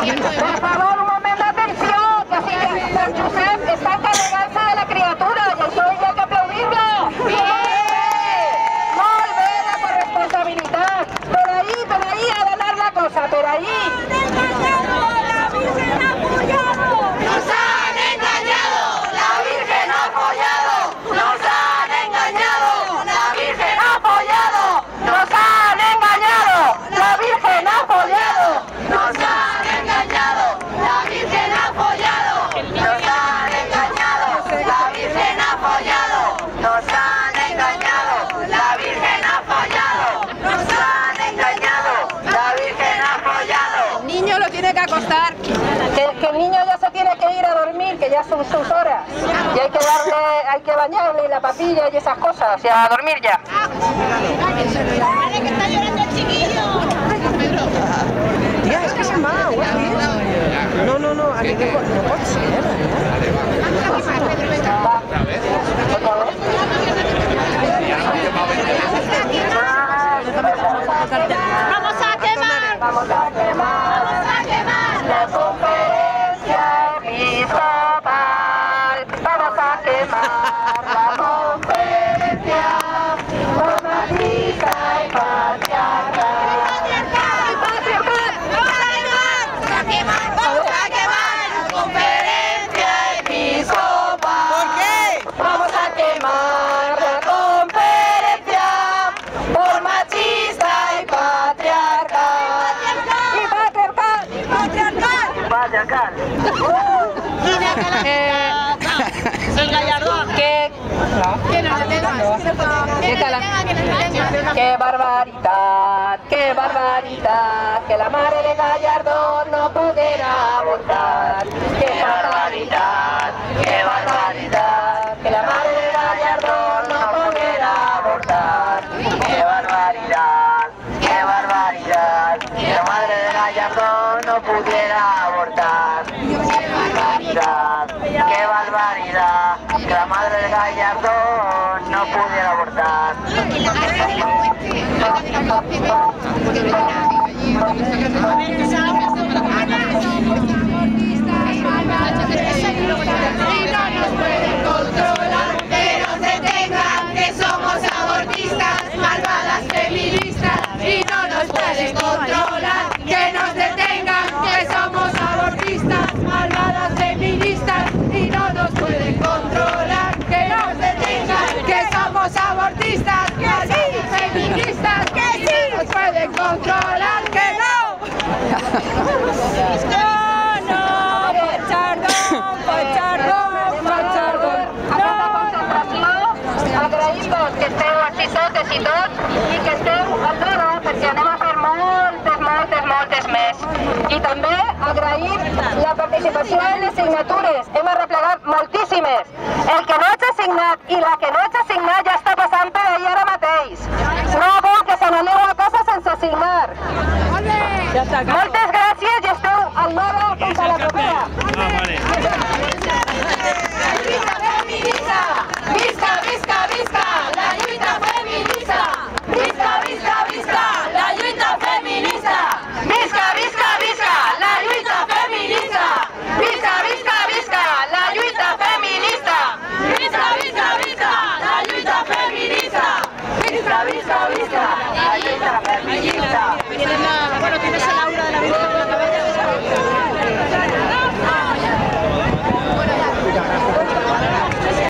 Per favor, un moment d'atenció, que si Sant Josep està encarregant-se de la criatura i això hi ha que aplaudir-la. Molt bé, la corresponsabilitat. Per ahí ha d'anar la cosa, per ahí. ¡Nos han engañado! ¡La Virgen ha follado! ¡Nos han engañado! ¡La Virgen ha follado! ¡Nos han engañado! ¡La Virgen ha follado! ¡Nos han engañado! ¡La Virgen ha follado! ¡Nos han engañado! ¡La Virgen ha follado! ¡Nos han engañado! ¡La Virgen ha follado! ¡Nos han engañado! ¡La Virgen ha follado! El niño lo tiene que acostar. Que el niño ya se tiene que ir a dormir, que ya son sus horas. Y hay que bañarle la papilla y esas cosas, o sea, a dormir ya. ¡Madre, que está llorando el chiquillo! Tía, és que se'n va, ho has vist? No, aquest no pot ser, ¡Vamos a quemar! Vamos a quemar, ¡Vamos a quemar! la conferencia episcopal. Vamos a quemar la conferencia formalista y patriarcal. ¡Vamos a quemar! ¡La conferencia episcopal! ¿Por qué? Vamos a quemar la conferencia por machista y patriarcal. Y patriarcal. Patriarcal. El Gallardón. ¡Qué barbaridad! ¡Qué barbaridad! Que la madre de Gallardón no pudiera abortar. ¡Qué barbaridad! ¡Qué barbaridad! Que la madre de Gallardón no pudiera abortar. ¡Qué barbaridad! ¡Qué barbaridad! Que la madre de Gallardón no pudiera abortar. ¡Qué barbaridad! ¡Qué barbaridad! Que la madre de Gallardón no pudiera abortar. Y no nos pueden controlar, que nos detengan, que somos abortistas, malvadas feministas. Y no nos pueden controlar, que nos detengan, que somos abortistas, malvadas feministas. Y no nos pueden controlar, que nos detengan, que somos abortistas, malvadas feministas. Que sí nos pueden controlar, que no. Agraïm-vos que esteu així totes i tots i que esteu al loro perquè anem a fer moltes més. I també agraïm la participació en les signatures. Hem arreplegat moltíssimes. El que no hagi signat i la que no hagi signat ja està passant per ahir ara mateix. No vol que se n'aneu a casa sense signar. Moltes gràcies i esteu al loro fins a la propera.